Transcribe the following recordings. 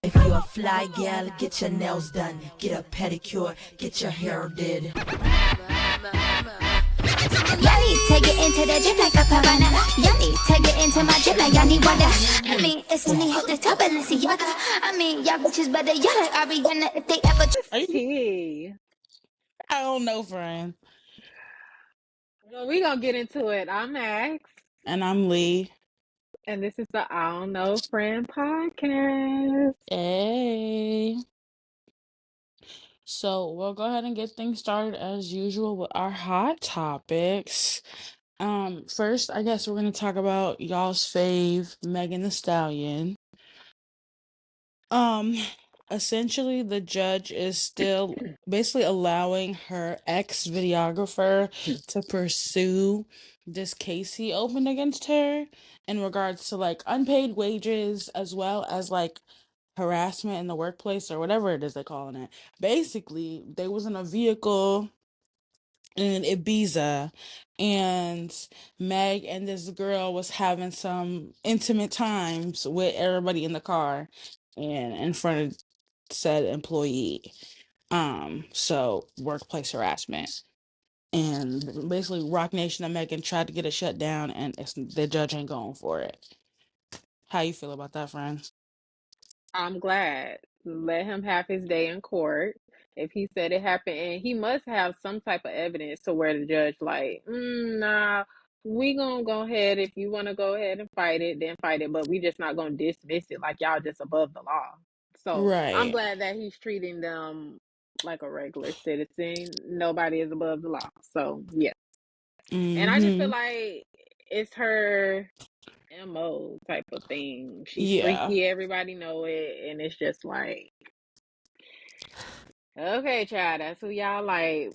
If you're a fly gal, get your nails done, get a pedicure, get your hair did. Y'all need to get into the gym like a pavana. Y'all need to get into my gym like y'all need water. I mean, it's only hit the top and Balenciaga. I mean, y'all bitches better y'all like Ariana if they ever. Are you? Tea. I don't know, friend. Well, we gonna get into it. I'm Max, And I'm Lee. and this is the I Don't Know Friend podcast. Hey. So we'll go ahead and get things started as usual with our hot topics. First, I guess we're gonna talk about y'all's fave, Megan Thee Stallion. Um, Essentially, the judge is still basically allowing her ex-videographer to pursue this case he opened against her in regards to like unpaid wages as well as like harassment in the workplace or whatever it is they're calling it. Basically, they was in a vehicle in Ibiza and Meg and this girl was having some intimate times with everybody in the car and in front of said employee. So workplace harassment. And basically Rock Nation and Megan tried to get it shut down and the judge ain't going for it. How you feel about that, friend? I'm glad. Let him have his day in court. If he said it happened, and he must have some type of evidence to where the judge like, nah, we gonna go ahead. If you want to go ahead and fight it, then fight it. But we just not gonna dismiss it like y'all just above the law. So I'm Right. glad that he's treating them like a regular citizen. Nobody is above the law. So yeah, and I just feel Mm-hmm. like it's her MO type of thing. She's Yeah. freaky, everybody know it, and it's just like, okay, child, that's who y'all like.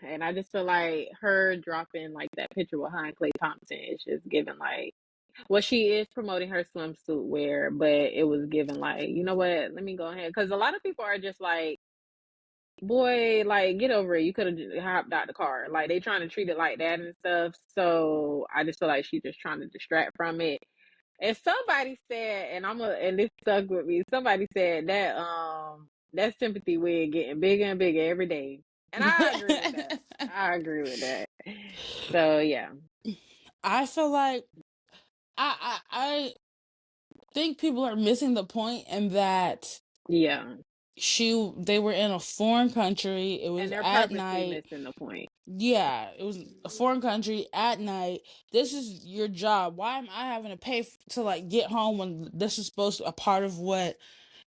And I just feel like her dropping like that picture behind Clay Thompson is just giving like, well, she is promoting her swimsuit wear, but it was given like, you know what? Let me go ahead, because a lot of people are just like, boy, like get over it. You could have hopped out the car. Like they trying to treat it like that and stuff. So I just feel like she's just trying to distract from it. And somebody said, and this stuck with me. Somebody said that sympathy wig getting bigger and bigger every day. And I agree with that. I agree with that. So yeah. I feel like I think people are missing the point in that Yeah. they were in a foreign country. It And was they're at purposely night. missing the point. Yeah, it was a foreign country at night. This is your job. Why am I having to pay to like get home when this is supposed to a part of what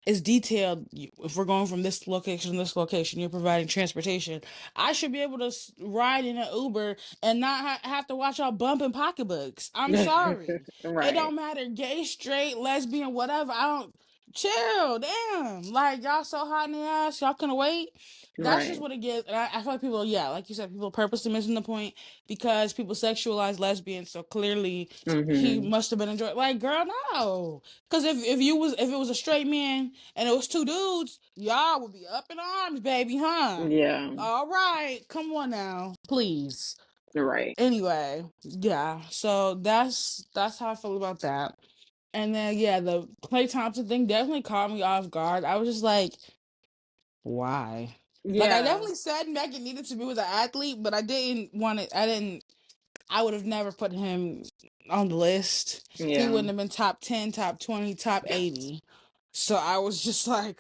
is detailed? If we're going from this location to this location, you're providing transportation. I should be able to ride in an Uber and not have to watch y'all bumping pocketbooks. I'm sorry. It Right. don't matter, gay, straight, lesbian, whatever. I don't chill. Damn, like y'all so hot in the ass, y'all couldn't wait. That's just Right. what it gives. And I feel like people, yeah, like you said, people purposely missing the point because people sexualize lesbians. So clearly, he Mm-hmm. must have been enjoying. Like, girl, no. Because if it was a straight man and it was two dudes, y'all would be up in arms, baby, huh? Yeah. All right, come on now, please. Right. Anyway, yeah. So that's how I feel about that. And then yeah, the Clay Thompson thing definitely caught me off guard. I was just like, why? Like I Yeah. definitely said Megan needed to be with an athlete, but I didn't want it. I would have never put him on the list. He Yeah. wouldn't have been top 10, top 20, top 80. So I was just like,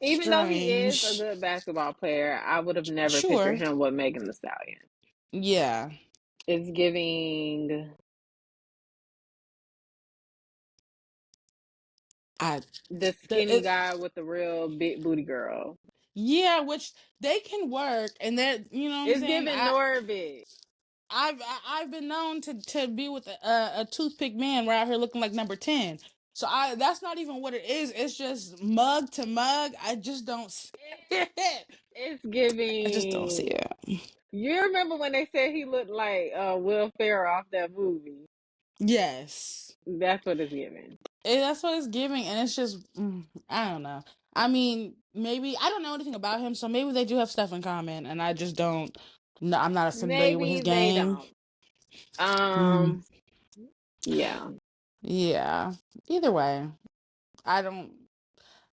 Even though he is a strange. good basketball player, I would have never pictured Sure. him with Megan Thee Stallion. Yeah. It's giving I the the skinny it guy with the real big booty girl. Yeah, which they can work and that, you know what I'm It's saying? giving Norbit. I've been known to be with a toothpick man right out here looking like number 10. So I that's not even what it is. It's just mug to mug. I just don't see it. It's I just don't see giving. it. You remember when they said he looked like Will Ferrell off that movie? Yes. That's what it's giving. That's what it's giving and it's just I don't know. I mean, maybe I don't know anything about him, so maybe they do have stuff in common and I just don't no, I'm not familiar with his Maybe they game. don't. Mm, Um, yeah. yeah. Either way, I don't.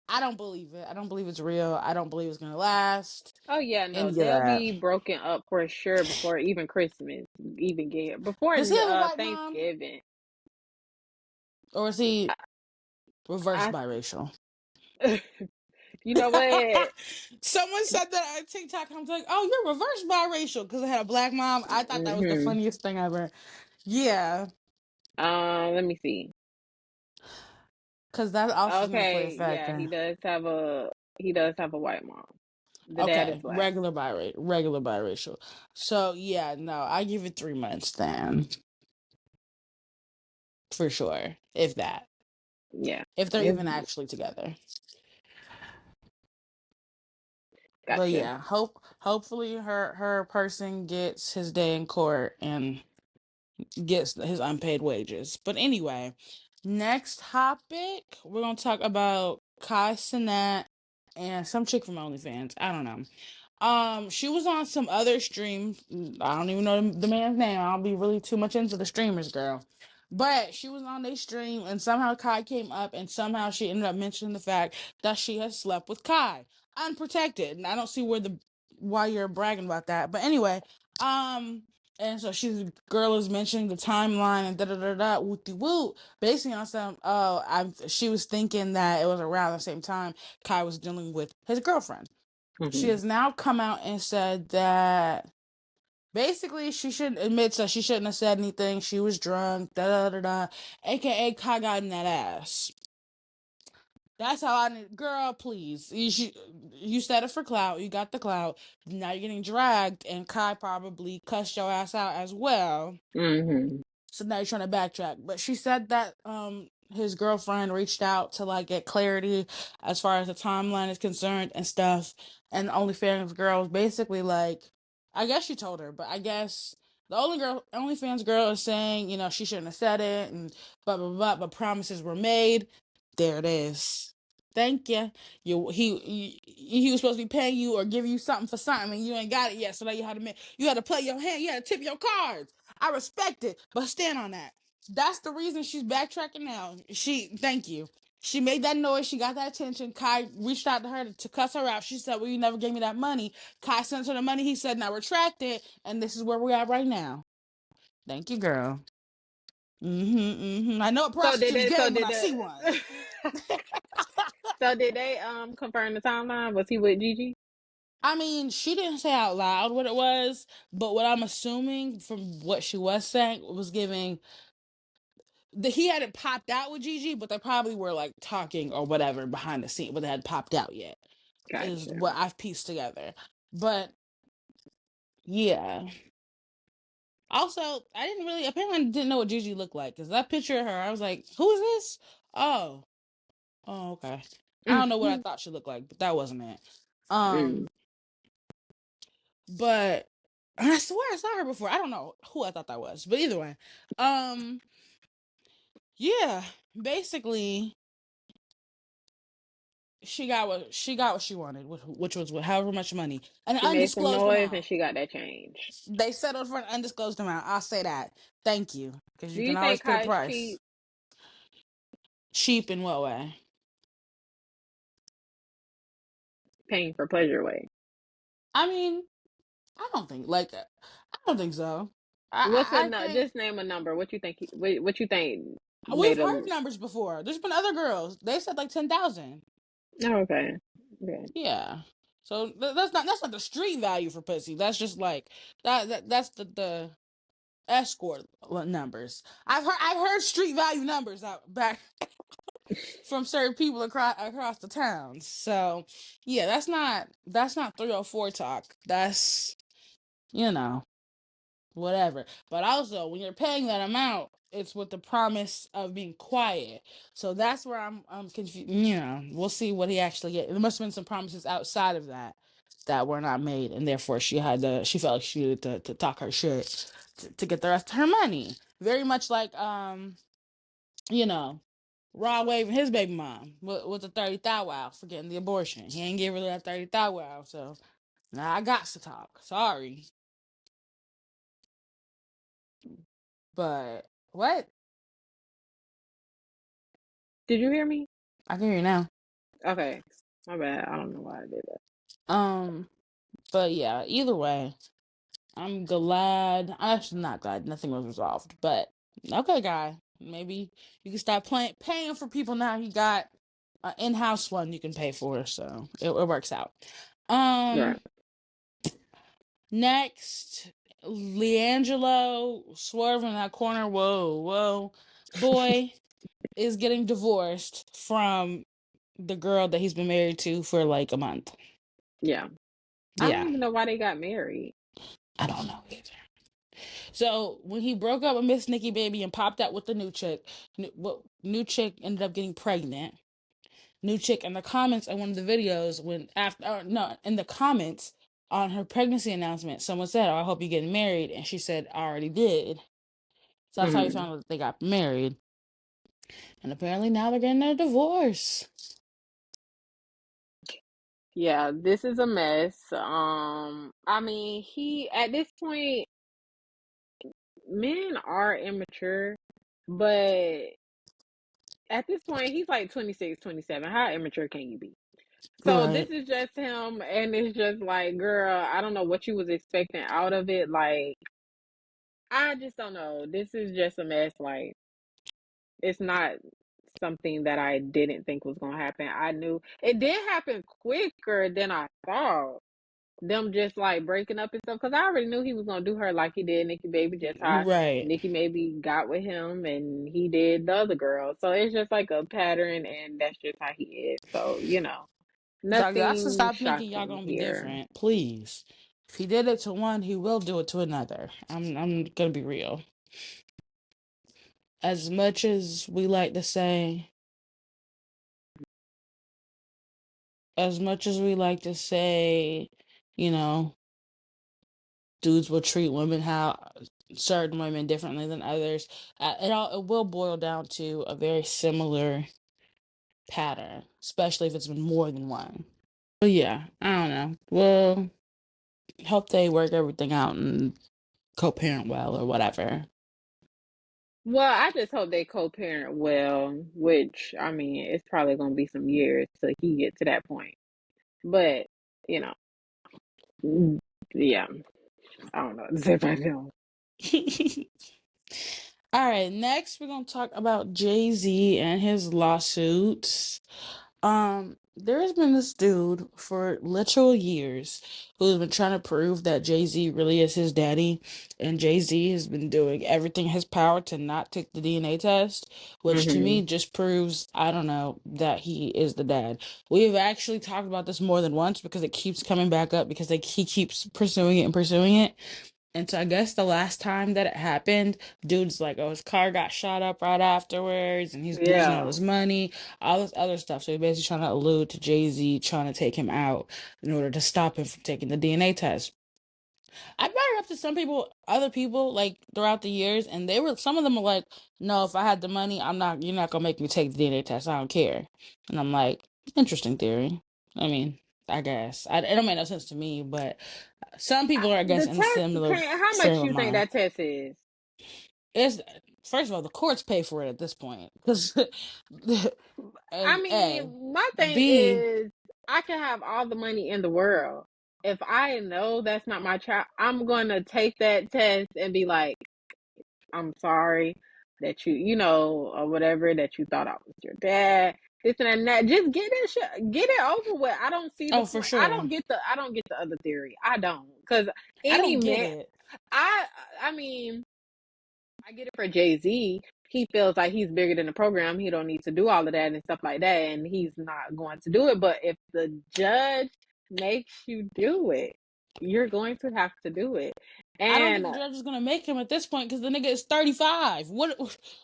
I don't believe it. I don't believe it's real. I don't believe it's gonna last. Oh yeah, no, Any of they'll that. be broken up for sure before even Christmas even get here. Before Does he have a white mom, Thanksgiving. or is he reverse I, biracial? I you know what? Someone said that on TikTok. I was like, "Oh, you're reverse biracial," because I had a black mom. I thought that was the Hmm. funniest thing ever. Yeah, Let me see. because that also is going to play a Okay, yeah, factor. he does have a white mom. The dad is Okay, black. regular biracial. So yeah, no, I give it 3 months then, for sure. If that, Yeah. if they're It's, even actually together. But gotcha. yeah, hopefully her person gets his day in court and gets his unpaid wages. But anyway, next topic, we're gonna talk about Kai Cenat and some chick from OnlyFans. I don't know. She was on some other stream. I don't even know the man's name. I'll be really too much into the streamers, girl. But she was on their stream, and somehow Kai came up, and somehow she ended up mentioning the fact that she has slept with Kai unprotected. And I don't see why you're bragging about that. But anyway, um, and so she's girl is mentioning the timeline and da da da da whoop whoop, basing on some. She was thinking that it was around the same time Kai was dealing with his girlfriend. She Hmm. has now come out and said that basically she should admits that she shouldn't have said anything. She was drunk, da da da da, aka Kai got in that ass. That's how I need, girl. Please, you said it for clout. You got the clout. Now you're getting dragged, and Kai probably cussed your ass out as well. Hmm. So now you're trying to backtrack. But she said that his girlfriend reached out to like get clarity as far as the timeline is concerned and stuff. And the OnlyFans girl was basically like, I guess she told her, but I guess the OnlyFans girl is saying, she shouldn't have said it and blah blah blah, but promises were made. There it is. Thank you. He was supposed to be paying you or giving you something for something, and you ain't got it yet. So now you had to play your hand. You had to tip your cards. I respect it, but stand on that. That's the reason she's backtracking now. Thank you. She made that noise. She got that attention. Kai reached out to her to cuss her out. She said, "Well, you never gave me that money." Kai sent her the money. He said, "Now retract it." And this is where we're at right now. Thank you, girl. I know what So did prostitutes they? getting when I see one. So did they confirm the timeline? Was he with Gigi? I mean, she didn't say out loud what it was, but what I'm assuming from what she was saying was giving he hadn't popped out with Gigi, but they probably were like talking or whatever behind the scene, but they hadn't popped out yet. Is Gotcha. what I've pieced together. But yeah. Also, I didn't know what Gigi looked like because that picture of her, I was like, who is this? Oh, oh, okay. I don't know what I Mm-hmm. thought she looked like, but that wasn't it. Mm. But I swear I saw her before. I don't know who I thought that was, but either way, um, yeah, basically she wanted, which was however much money, an She made some undisclosed noise and amount. she got that change. They settled for an undisclosed amount. I'll say that. Thank you, because Do you you can always think put a Kai's price. cheap? Cheap in what way? Paying for pleasure way. I mean, I don't think so. What's a I think just name a number? What you think? What you think we've made a? heard numbers before. There's been other girls. They said like 10,000. Oh, okay. Okay. Yeah. So that's not the street value for pussy. That's just like that's the escort numbers. I've heard street value numbers out back from certain people across the towns. So yeah, that's not 304 talk. That's you know whatever. But also, when you're paying that amount, it's with the promise of being quiet. So that's where I'm confused. We'll see what he actually get. There must have been some promises outside of that were not made, and therefore she felt like she needed to talk her shit to get the rest of her money. Very much like you know. Rod Wave and his baby mom with the 30 thou wow for getting the abortion. He ain't give her that 30 thou wow, so now I got to talk. Sorry. But what? Did you hear me? I can hear you now. Okay, my bad. I don't know why I did that. Um, but yeah, either way, I'm glad. I'm actually not glad nothing was resolved, but okay, guy. Maybe you can stop paying for people now. You got an in-house one you can pay for, so it works out. Right. Next, Leangelo swerving that corner. Whoa, whoa, boy is getting divorced from the girl that he's been married to for like a month. Yeah. I don't Yeah, even know why they got married. I don't know either. So when he broke up with Miss Nikki Baby and popped out with the new chick ended up getting pregnant. New chick in the comments on one of the videos when after no in the comments on her pregnancy announcement, someone said, "Oh, I hope you're getting married," and she said, "I already did." So that's how we Hmm. found out that they got married, and apparently now they're getting their divorce. Yeah, this is a mess. I mean, he at this point, men are immature, but at this point, he's like 26, 27. How immature can you be? So Right. this is just him, and it's just like, girl, I don't know what you was expecting out of it. Like, I just don't know. This is just a mess. Like, it's not something that I didn't think was gonna happen. I knew it did happen quicker than I thought. Them just like breaking up and stuff, because I already knew he was gonna do her like he did Nikki Baby, just how Right. Nikki maybe got with him and he did the other girl. So it's just like a pattern, and that's just how he is. So So I got to nothing stop thinking y'all shocking gonna be here. different, please. If he did it to one, he will do it to another. I'm gonna be real. As much as we like to say, as much as we like to say, you know, dudes will treat women how certain women differently than others. It will boil down to a very similar pattern, especially if it's been more than one. But yeah, I don't know. Well, hope they work everything out and co-parent well or whatever. Well, I just hope they co-parent well, which I mean, it's probably gonna be some years till he get to that point. But you know, mm, yeah, I don't know what to say about them. All right, next we're gonna talk about Jay-Z and his lawsuits. There has been this dude for literal years who's been trying to prove that Jay-Z really is his daddy, and Jay-Z has been doing everything in his power to not take the DNA test, which to Hmm. me just proves, I don't know, that he is the dad. We've actually talked about this more than once because it keeps coming back up because he keeps pursuing it and pursuing it. And so I guess the last time that it happened, dude's like, oh, his car got shot up right afterwards, and he's losing all Yeah. his money, all this other stuff. So he's basically trying to allude to Jay-Z trying to take him out in order to stop him from taking the DNA test. I brought it up to some people, other people, like throughout the years, and some of them were like, no, if I had the money, you're not gonna make me take the DNA test. I don't care. And I'm like, interesting theory. I mean, I guess. It don't make no sense to me, but some people are, I guess, The in test, similar how frame much of you think mind. that test is? It's first of all, the courts pay for it at this point because, I and A, mean, my thing B. is, I can have all the money in the world. If I know that's not my child, I'm gonna take that test and be like, I'm sorry that or whatever, that you thought I was your dad. This and that. Just get it, get it over with. I don't see the Oh, for point. I sure. don't get the other theory. I don't, because I any don't get man. it. I I mean, I get it for Jay-Z. He feels like he's bigger than the program. He don't need to do all of that and stuff like that, and he's not going to do it. But if the judge makes you do it, you're going to have to do it. I don't think And the judge is gonna make him at this point because the nigga is 35. What?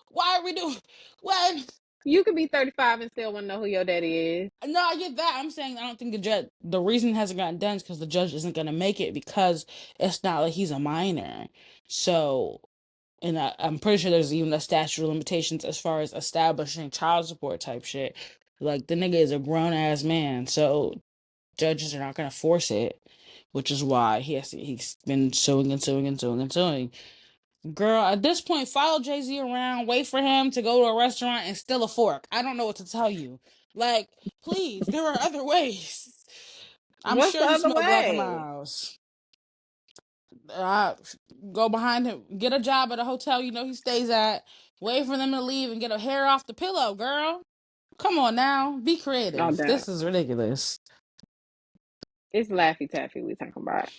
Why are we doing? What? you could be 35 and still want to know who your daddy is. No, I get that. I'm saying I don't think the judge. The reason it hasn't gotten done is because the judge isn't gonna make it because it's not like he's a minor. So, and I'm pretty sure there's even a statute of limitations as far as establishing child support type shit. Like the nigga is a grown ass man, so judges are not gonna force it, which is why he's been suing and suing and suing and suing. Girl, at this point, follow Jay-Z around, wait for him to go to a restaurant and steal a fork. I don't know what to tell you. Like, please, there are other ways. I'm What's sure the he other smelled Black and way? Miles. Uh, go behind him, get a job at a hotel you know he stays at, wait for them to leave and get a hair off the pillow, girl. Come on now, be Oh, creative. that This is ridiculous. it's Laffy Taffy we talking about.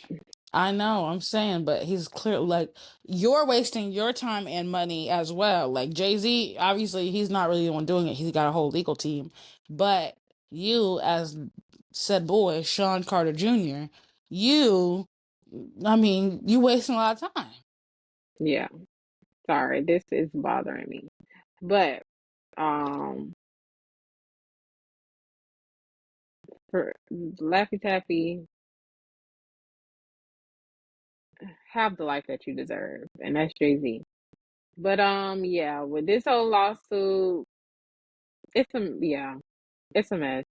I know, I'm saying, but he's clear like you're wasting your time and money as well. Like Jay-Z, obviously he's not really the one doing it. He's got a whole legal team. But you as said boy, Sean Carter Jr., you I mean, you wasting a lot of time. Yeah, sorry, this is bothering me. But um, for Laffy Taffy, have the life that you deserve, and that's Jay Z. But yeah, with this whole lawsuit, it's a mess.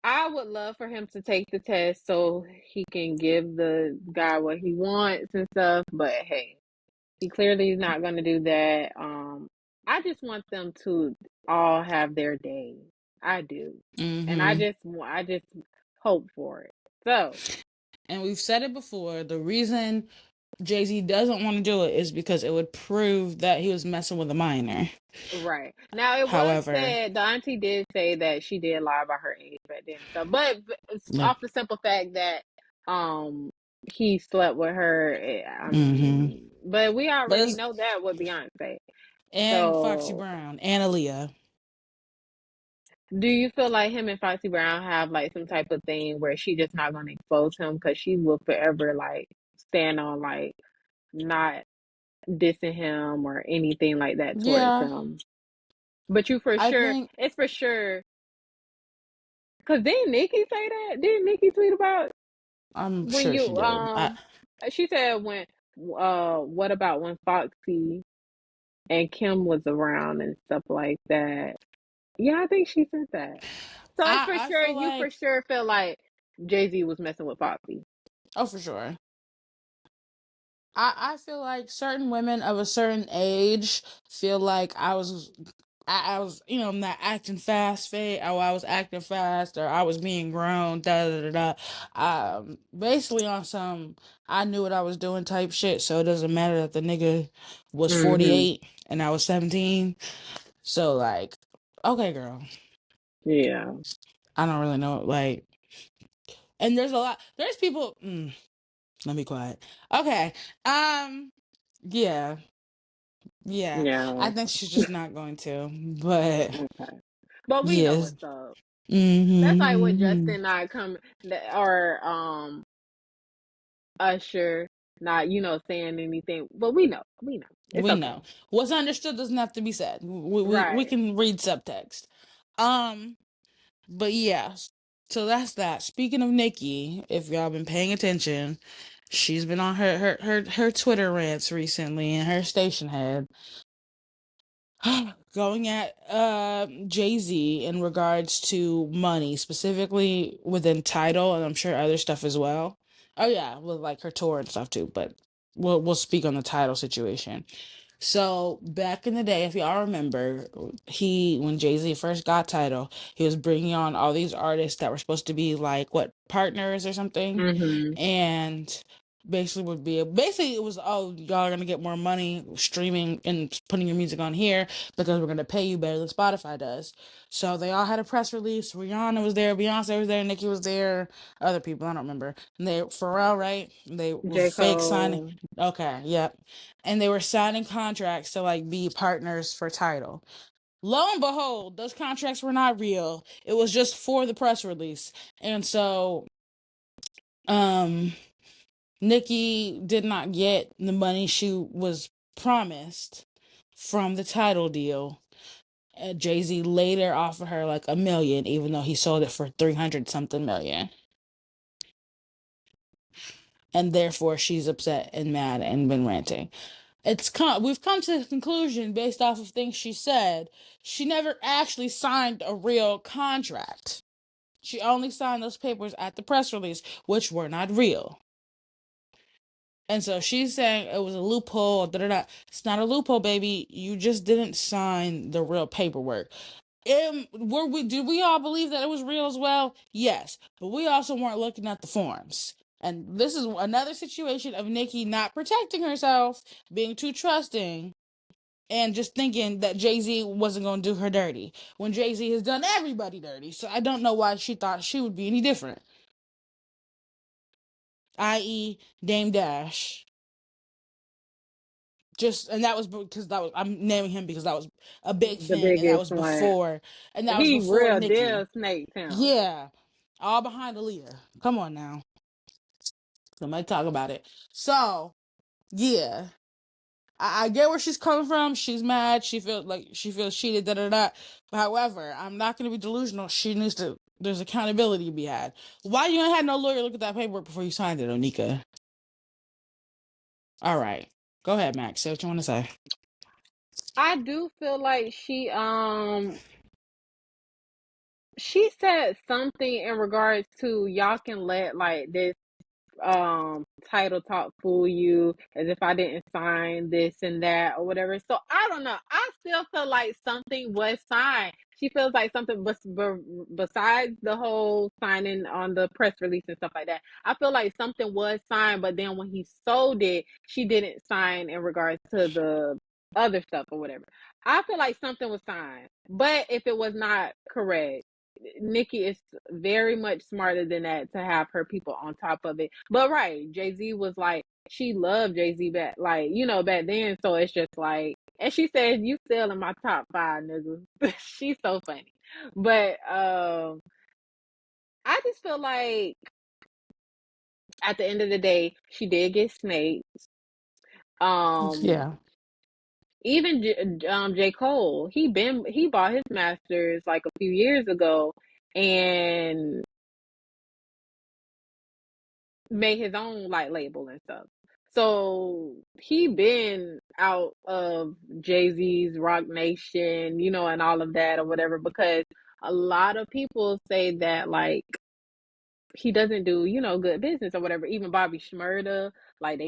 I would love for him to take the test so he can give the guy what he wants and stuff. But hey, he clearly is not going to do that. I just want them to all have their day. I do, and Mm-hmm. I just hope for it. So And we've said it before. The reason Jay-Z doesn't want to do it is because it would prove that he was messing with a minor. right now, it was However, said the auntie did say that she did lie about her age back then and stuff, but it's like, off the simple fact that he slept with her. I mm-hmm. mean, but we But already it's know that with Beyonce. and Foxy So, Brown and Aaliyah. do you feel like him and Foxy Brown have like some type of thing where she just not going to expose him because she will forever like stand on like not dissing him or anything like that towards Yeah, him? But you for I sure, think it's for sure. Cause didn't Nikki say that? Didn't Nikki tweet about I'm when sure she you did. she said when what about when Foxy and Kim was around and stuff like that? Yeah, I think she said that. So it's for I sure feel you for like sure feel like Jay-Z was messing with Foxy. oh for sure. I feel like certain women of a certain age feel like I was, you know, not acting fast, or I was acting fast, or I was being grown, da da da da. Basically on some I knew what I was doing type shit. So it doesn't matter that the nigga was Mm-hmm. 48 and I was 17. So like, okay, girl, Yeah. I don't really know. Like, and there's a lot. There's people. Let me quiet. Okay. Um. Yeah. Yeah. I Yeah. think she's just not going to. But Okay. But we know yes. what's up. That's like when Mm-hmm. Justin and I come or Usher not, saying anything. But we know. We know. It's We okay. know what's understood doesn't have to be said. We Right. can read subtext. Um, but yeah. So that's that. Speaking of Nikki, if y'all been paying attention, she's been on her Twitter rants recently, and her station head going at Jay-Z in regards to money, specifically within title, and I'm sure other stuff as well. Oh yeah, with like her tour and stuff too. But we'll speak on the title situation. So back in the day, if y'all remember, when Jay Z first got title, he was bringing on all these artists that were supposed to be like what partners or something, Mm-hmm. and basically it was, oh, y'all are gonna get more money streaming and putting your music on here because we're gonna pay you better than Spotify does. So they all had a press release. Rihanna was there, Beyonce was there, Nicki was there, other people I don't remember. And they Pharrell, right? They were J. fake signing. Cole. Okay, yep. And they were signing contracts to like be partners for title. Lo and behold, those contracts were not real. It was just for the press release. And so um Nikki did not get the money she was promised from the title deal. Jay-Z later offered her like 1 million, even though he sold it for 300 something million. And therefore she's upset and mad and been ranting. We've come to the conclusion based off of things she said. She never actually signed a real contract. She only signed those papers at the press release, which were not real. And so she's saying it was a loophole. Da, da, da. It's not a loophole, baby. You just didn't sign the real paperwork. Did we all believe that it was real as well? Yes, but we also weren't looking at the forms. And this is another situation of Nicki not protecting herself, being too trusting, and just thinking that Jay-Z wasn't going to do her dirty when Jay-Z has done everybody dirty. So I don't know why she thought she would be any different. I.e., Dame Dash. And that was because I'm naming him because that was a big The thing, and that biggest was one. before, He real Nicki. deal snaked him. Yeah, all behind Aaliyah. Come on now, somebody talk about it. So yeah, I get where she's coming from. She's mad. She feels cheated. Da da da. However, I'm not going to be delusional. She needs to. There's accountability to be had. Why you ain't had no lawyer look at that paperwork before you signed it, Onika? All right, go ahead, Max. Say what you want to say. I do feel like she said something in regards to y'all can let like this title talk fool you as if I didn't sign this and that or whatever. So I don't know. I still feel like something was signed. She feels like something besides the whole signing on the press release and stuff like that. I feel like something was signed, but then when he sold it, she didn't sign in regards to the other stuff or whatever. I feel like something was signed, but if it was not correct, Nikki is very much smarter than that to have her people on top of it. But right, Jay-Z was like, she loved Jay-Z back, like, back then. So it's just like, and she said, you still in my top 5, niggas. She's so funny. But I just feel like at the end of the day, she did get snaked. Um, Yeah. even J. Cole, he bought his masters like a few years ago, and made his own like label and stuff. So he been out of Jay-Z's Rock Nation, and all of that or whatever, because a lot of people say that like he doesn't do, good business or whatever. Even Bobby Shmurda, like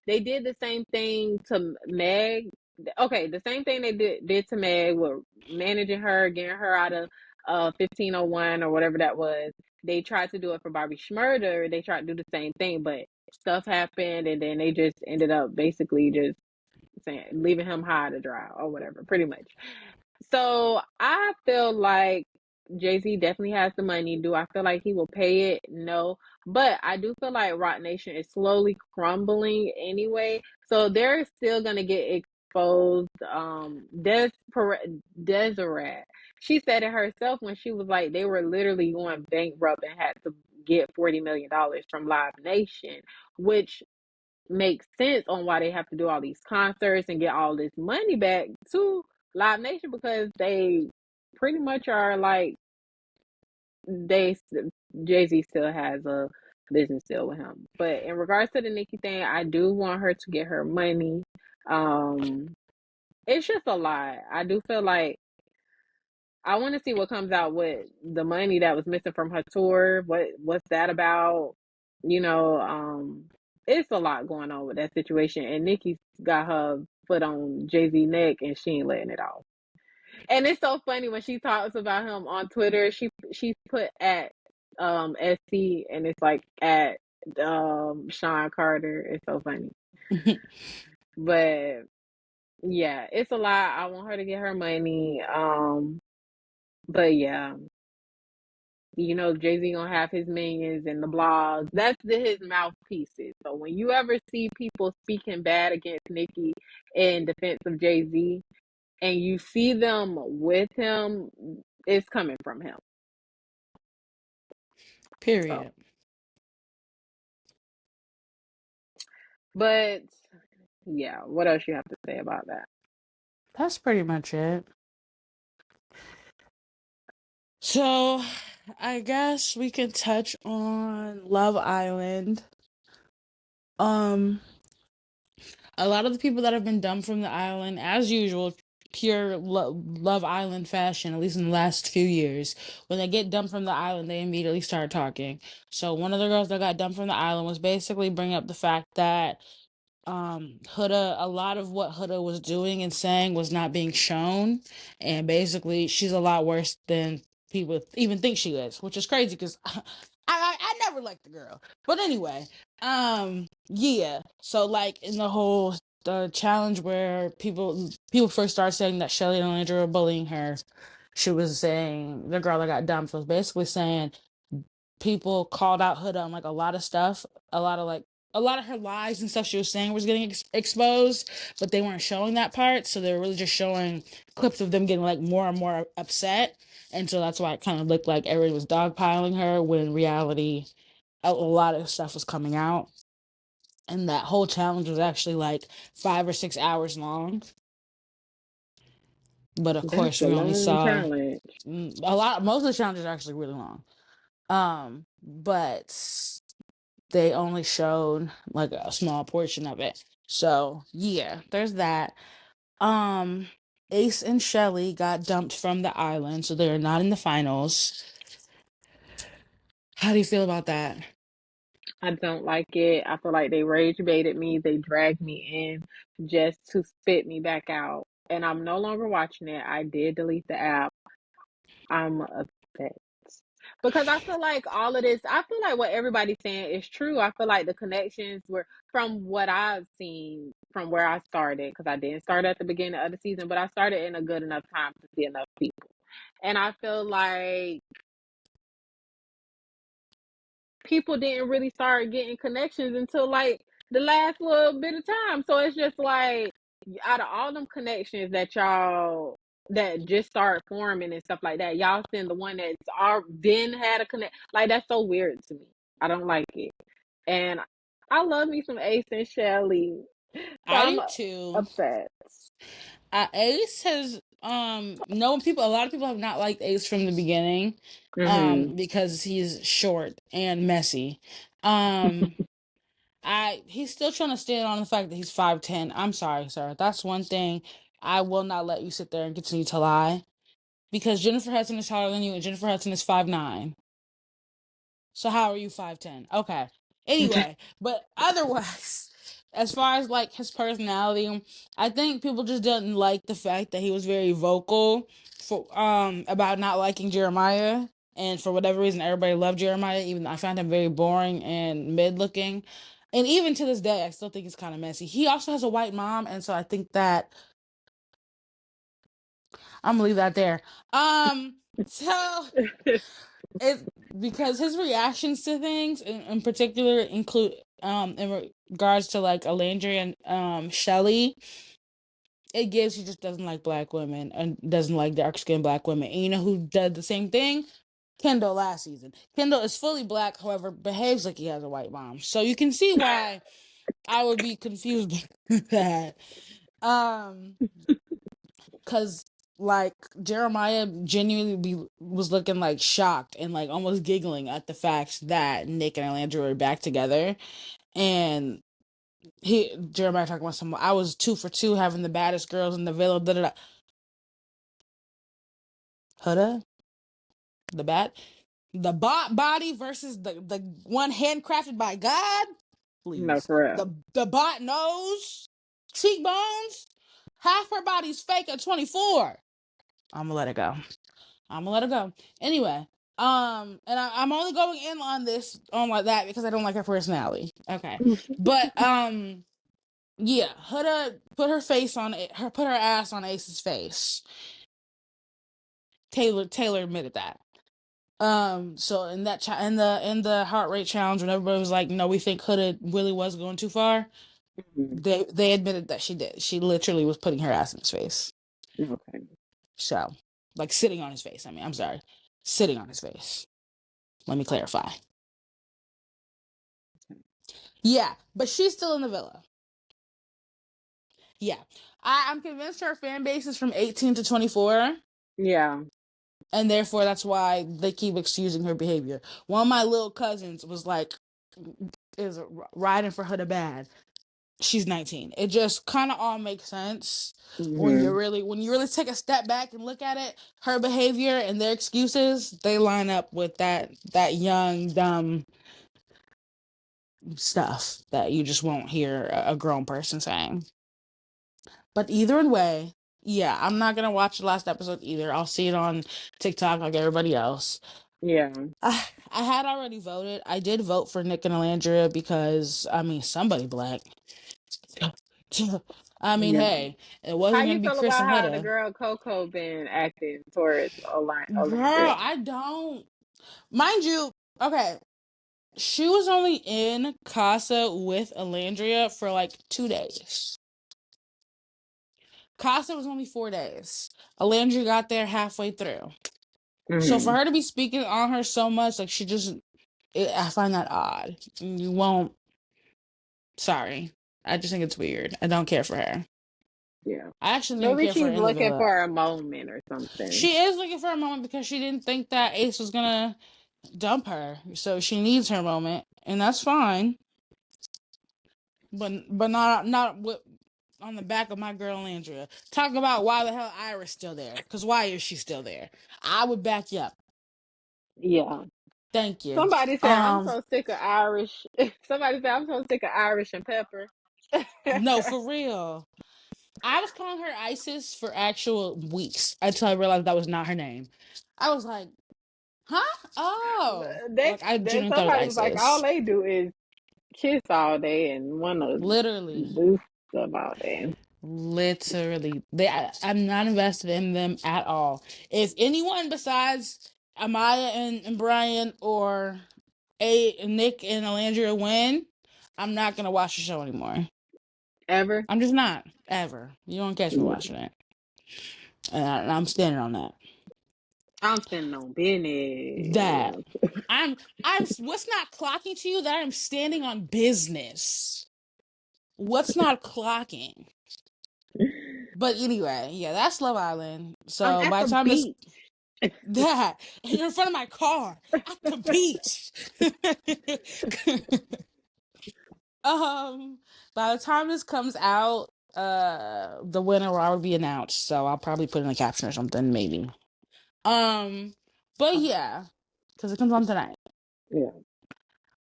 they did the same thing to Meg. Okay, the same thing they did to Meg with managing her, getting her out of 1501 or whatever that was. They tried to do it for Bobby Shmurda. They tried to do the same thing, but stuff happened, and then they just ended up basically just leaving him high to dry or whatever, pretty much. So I feel like Jay-Z definitely has the money. Do I feel like he will pay it? No. But I do feel like Rock Nation is slowly crumbling anyway. So they're still gonna get exposed. Deseret. She said it herself when she was like they were literally going bankrupt and had to get $40 million from Live Nation, which makes sense on why they have to do all these concerts and get all this money back to Live Nation, because they pretty much are like they Jay-Z still has a business deal with him. But in regards to the Nicki thing, I do want her to get her money. It's just a lot. I do feel like I want to see what comes out with the money that was missing from her tour. What's that about? You know, it's a lot going on with that situation, and Nikki's got her foot on Jay-Z neck, and she ain't letting it off. And it's so funny when she talks about him on Twitter. She put at SC, and it's like at Sean Carter. It's so funny, but yeah, it's a lot. I want her to get her money. But yeah. Jay-Z gonna have his minions and the blogs. That's his mouthpieces. So when you ever see people speaking bad against Nicki in defense of Jay-Z, and you see them with him, it's coming from him. So, Period. but yeah, what else you have to say about that? That's pretty much it. So, I guess we can touch on Love Island. Um, a lot of the people that have been dumped from the island, as usual, pure Love Island fashion, at least in the last few years, when they get dumped from the island, they immediately start talking. So, one of the girls that got dumped from the island was basically bringing up the fact that Huda, a lot of what Huda was doing and saying was not being shown, and basically she's a lot worse than people even think she is, which is crazy because I never liked the girl. But anyway, yeah. So like in the whole the challenge where people first started saying that Shelly and Andrew were bullying her, she was saying the girl that got dumped was basically saying people called out Huda on like a lot of stuff, a lot of like a lot of her lies and stuff she was saying was getting exposed, but they weren't showing that part, so they were really just showing clips of them getting like more and more upset, and so that's why it kind of looked like everybody was dogpiling her when in reality a lot of stuff was coming out, and that whole challenge was actually like 5 or 6 hours long. But of That's course, a we only long saw challenge. a lot. Most of the challenges are actually really long. But they only showed like a small portion of it. So yeah, there's that. Um, Ace and Shelly got dumped from the island, so they're not in the finals. How do you feel about that? I don't like it. I feel like they rage baited me. They dragged me in just to spit me back out. And I'm no longer watching it. I did delete the app. I'm upset. Because I feel like all of this, I feel like what everybody's saying is true. I feel like the connections were from what I've seen from where I started, because I didn't start at the beginning of the season, but I started in a good enough time to see enough people. And I feel like people didn't really start getting connections until like the last little bit of time. So it's just like out of all them connections that y'all that just start forming and stuff like that, y'all send the one that's been had a connect. Like that's so weird to me. I don't like it. And I love me some Ace and Shelly. So I I'm do too. upset. Ace has no people. A lot of people have not liked Ace from the beginning, Hmm. because he's short and messy. Um, he's still trying to stand on the fact that he's 5'10". I'm sorry, sir. That's one thing I will not let you sit there and continue to lie, because Jennifer Hudson is taller than you, and Jennifer Hudson is 5'9". So how are you 5'10"? Okay. Anyway, but otherwise, as far as like his personality, I think people just didn't like the fact that he was very vocal for about not liking Jeremiah. And for whatever reason, everybody loved Jeremiah, even though I found him very boring and mid looking. And even to this day, I still think he's kind of messy. He also has a white mom, and so I think that I'm gonna leave that there. So it because his reactions to things in particular include in regards to like Alandria and Shelly, it gives he just doesn't like black women and doesn't like dark skinned black women. And you know who did the same thing? Kendall last season. Kendall is fully black, however, behaves like he has a white mom. So you can see why I would be confused by that. Um Cause like Jeremiah genuinely was looking like shocked and like almost giggling at the fact that Nick and Alandra were back together, and Jeremiah talking about some. I was 2 for 2 having the baddest girls in the villa. Da, da, da. Huda, the bot body versus the one handcrafted by God. No, Please, for real. the bot nose, cheekbones, half her body's fake at 24. I'm gonna let it go. I'm gonna let it go. Anyway, and I'm only going in on this on like that because I don't like her personality. Okay, but yeah, Huda put her face on it. Put her ass on Ace's face. Taylor admitted that. So in that in the heart rate challenge, when everybody was like, "No, we think Huda really was going too far," Mhm. they admitted that she did. She literally was putting her ass in his face. Okay. So, like sitting on his face. I mean, I'm sorry, sitting on his face. Let me clarify. Yeah, but she's still in the villa. Yeah. I'm convinced her fan base is from 18 to 24, Yeah. and therefore that's why they keep excusing her behavior. One of my little cousins was like, is riding for her to bad. She's 19. It just kind of all makes sense Hmm. when you really take a step back and look at it. Her behavior and their excuses, they line up with that young dumb stuff that you just won't hear a grown person saying. But either way, yeah, I'm not gonna watch the last episode either. I'll see it on TikTok like everybody else. Yeah. I had already voted. I did vote for Nick and Alandria because I mean somebody black. I mean, Yeah. hey, it How wasn't you gonna be feel Chris about and how the Huda. girl Coco been acting towards Girl, Olandria? I don't. Mind you, okay, she was only in Casa with Alandria for like 2 days. Casa was only 4 days. Alandria got there halfway through. So for Mm-hmm. her to be speaking on her so much, like I find that odd. You won't. Sorry, I just think it's weird. I don't care for her. Yeah. I actually don't even Maybe care for her she's in the looking villa. for a moment or something. She is looking for a moment because she didn't think that Ace was gonna dump her, so she needs her moment, and that's fine. But not with on the back of my girl Andrea. Talk about why the hell Iris still there? Because why is she still there? I would back you up. Yeah. Thank you. Somebody said I'm so sick of Irish. Somebody said I'm so sick of Irish and Pepper. No, for real. I was calling her Isis for actual weeks until I realized that was not her name. I was like, huh? Oh. Like, I genuinely thought it Somebody was was like, all Isis. they do is kiss all day and want to Literally. do stuff all day. Literally. I'm not invested in them at all. If anyone besides Amaya and Brian or Nick and Alandria win, I'm not going to watch the show anymore. Ever? I'm just not. Ever. You don't catch me Yeah. watching it. And I'm standing on that. I'm standing on That. business. I'm what's not clocking to you that I'm standing on business. What's not clocking? But anyway, yeah, that's Love Island. I'm So at by the the time this beach. that you're in front of my car at the beach. By the time this comes out, the winner will already be announced. So I'll probably put in a caption or something, maybe. But yeah, because it comes on tonight. Yeah.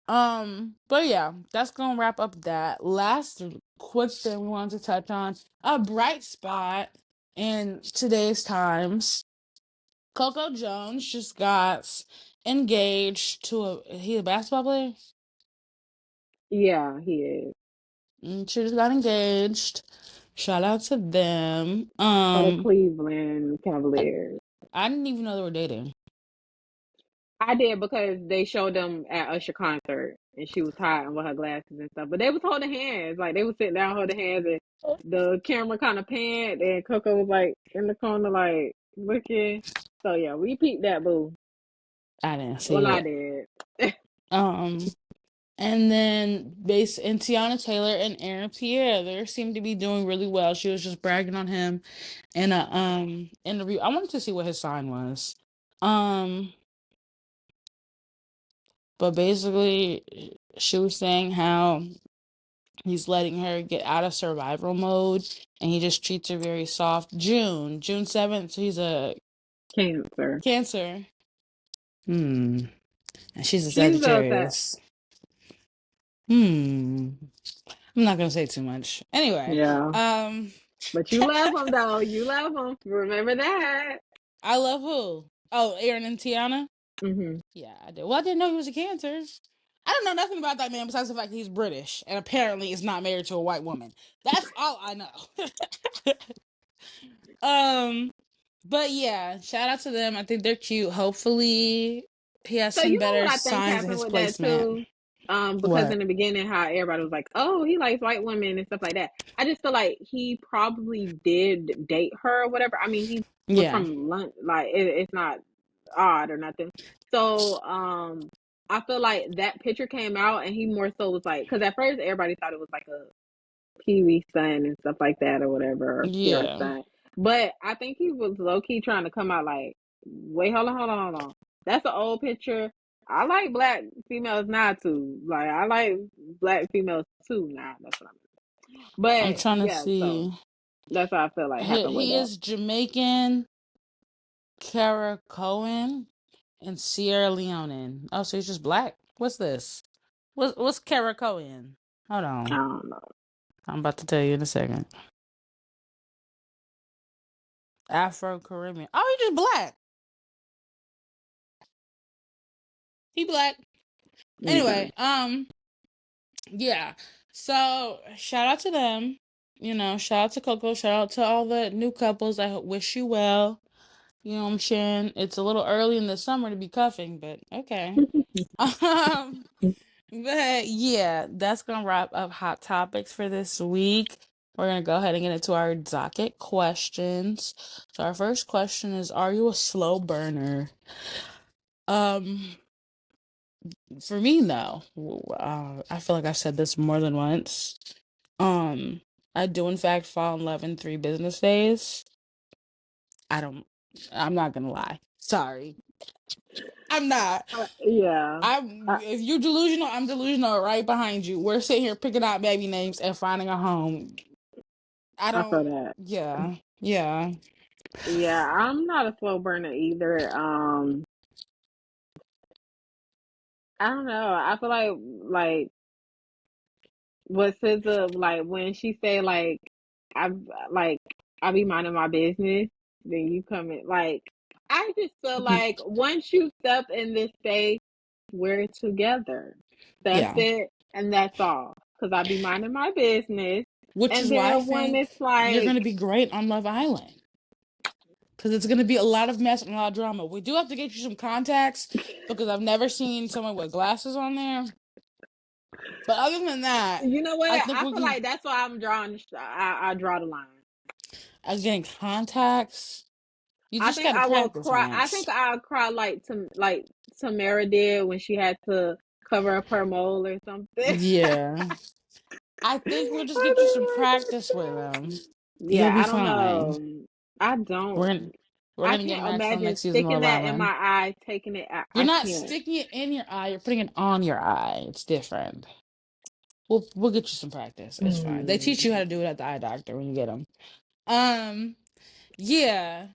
But yeah, that's gonna wrap up that. Last quick thing we wanted to touch on, a bright spot in today's times. Coco Jones just got engaged to he a basketball player? Yeah, he is. She just got engaged. Shout out to them. For the Cleveland Cavaliers. I didn't even know they were dating. I did because they showed them at Usher concert and she was hiding with her glasses and stuff. But they was holding hands. Like they was sitting down holding hands and the camera kind of panned and Coco was like in the corner like looking. So yeah, we peeped that boo. I didn't Well, see I it. did. And then and Tiana Taylor and Aaron Pierre, they seem to be doing really well. She was just bragging on him in a interview. I wanted to see what his sign was. But basically she was saying how he's letting her get out of survival mode and he just treats her very soft. June 7th, he's a Cancer. Cancer. And she's a She's a that. Sagittarius. I'm not gonna say too much. Anyway, Yeah. But you love them though. You love them. Remember that. I love who? Oh, Aaron and Tiana? Hmm. Yeah, I did. Well, I didn't know he was a Cancer. I don't know nothing about that man besides the fact that he's British and apparently is not married to a white woman. That's all I know. But yeah, shout out to them. I think they're cute. Hopefully he has So some you know better what I think signs in happened his with that placement. too? Because What? in the beginning, how everybody was like, "Oh, he likes white women and stuff like that." I just feel like he probably did date her or whatever. I mean, he was Yeah. from London, like it's not odd or nothing. So, I feel like that picture came out, and he more so was like, because at first everybody thought it was like a Pee Wee son and stuff like that or whatever, or Kiara's Yeah. son. But I think he was low key trying to come out like, wait, hold on. That's an old picture. I like black females now too. Like I like black females too now. That's what I mean. I'm But trying to yeah, so see. that's what I feel like happened with He that. is Jamaican, Kara Cohen, and Sierra Leone. Oh, so he's just black. What's this? What's Caraco in? Hold I on. don't know. I'm about to tell you in a second. Afro Caribbean. Oh, he just black. He black. Okay. Anyway, yeah. So shout out to them. Shout out to Coco. Shout out to all the new couples. I wish you well. You know what I'm saying? It's a little early in the summer to be cuffing, but okay. Um, but yeah, that's gonna wrap up hot topics for this week. We're gonna go ahead and get into our docket questions. So our first question is: are you a slow burner? Um, for me, no. I feel like I've said this more than once. Um, I do in fact fall in love in 3 business days. I don't. I'm not gonna lie. Sorry, I'm not. Yeah. If you're delusional, I'm delusional right behind you. We're sitting here picking out baby names and finding a home. I I feel don't. that. Yeah, yeah, Yeah, I'm not a slow burner either. I don't know. I feel like what SZA like when she say I like I be minding my business, then you come in like I just feel like once you step in this space, we're together. That's yeah. it, and that's all. Cause I be minding my business, Which and is why I then when think it's you're like gonna be great on Love Island because it's gonna be a lot of mess and a lot of drama. We do have to get you some contacts because I've never seen someone with glasses on there. But other than that, you know what, I think I we feel can. like that's why I'm drawing. I draw the line. Getting contacts. You I just think gotta I will practice, cry. I Max. think I'll cry like Tamara did when she had to cover up her mole or something. Yeah. I think we'll just I get you some don't practice with them. know. You'll Yeah, be I don't fine. know. I We're don't. gonna we're I gonna get can't Max on imagine next season of sticking Love that in my Island. eye, taking it. You're I not can't. sticking it in your eye. You're putting it on your eye. It's different. We'll get you some practice. It's fine. They teach you how Mm, to do it at the eye doctor when you get them. Um, yeah,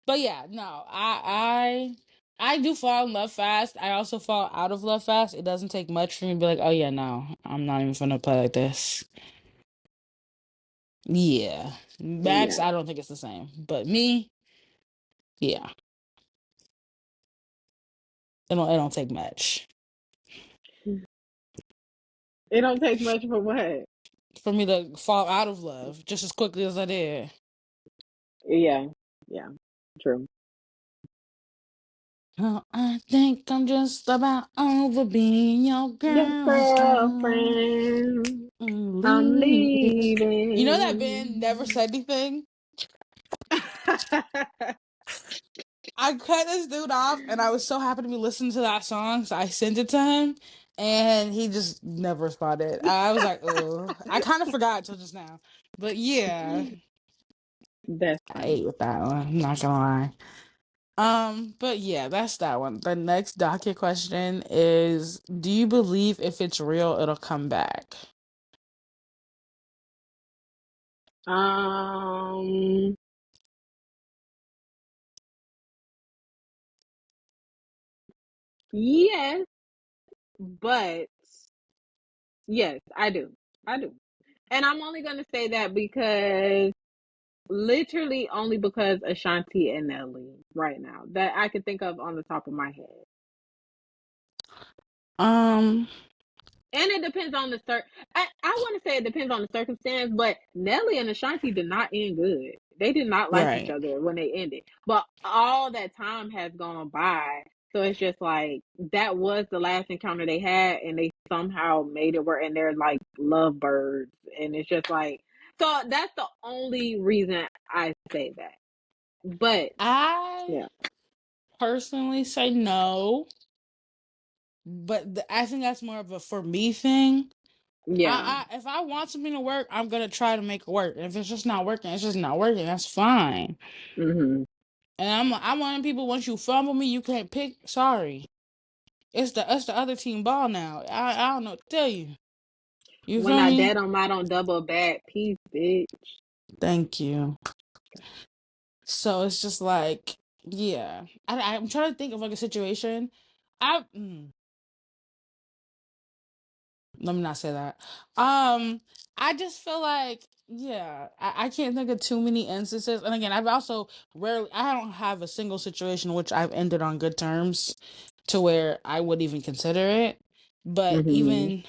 but yeah, no, I do fall in love fast. I also fall out of love fast. It doesn't take much for me to be like, oh yeah, no, I'm not even gonna play like this. Yeah, Max, yeah, I don't think it's the same, but me, yeah, it don't take much it don't take much for what. for me to fall out of love just as quickly as I did. Yeah, yeah, true. Oh, I think I'm just about over being your Your girlfriend. girlfriend, I'm Leaving. You know that band never leaving. said anything? I cut this dude off and I was so happy to be listening to that song, so I sent it to him and he just never responded. I was like, oh, I kind of forgot until just now. But yeah, That's I funny. ate with that one. I'm not gonna lie. But yeah, that's that one. The next docket question is: do you believe if it's real, it'll come back? Um, yes, but yes, I do. I do. And I'm only going to say that because literally only because Ashanti and Nelly right now that I can think of on the top of my head. Um, And it depends on the I want to say it depends on the circumstance, but Nelly and Ashanti did not end good. They did not like each right. other when they ended. But all that time has gone by. So it's just like that was the last encounter they had and they somehow made it work and they're like lovebirds. And it's just like so that's the only reason I say that. But I yeah. personally say no, but I think that's more of a for me thing. Yeah. If I want something to work, I'm gonna try to make it work. And if it's just not working, it's just not working. That's fine. Mhm. And I'm one of the people. Once you fumble me, you can't pick. Sorry, it's the other team ball now. I don't know what to tell you. You When feel I me? dead on my don't double back piece, bitch. Thank you. So it's just like, yeah. I'm trying to think of like a situation. I let me not say that. I just feel like, yeah, I can't think of too many instances. And again, I've also rarely, I don't have a single situation in which I've ended on good terms to where I would even consider it. But Mhm. even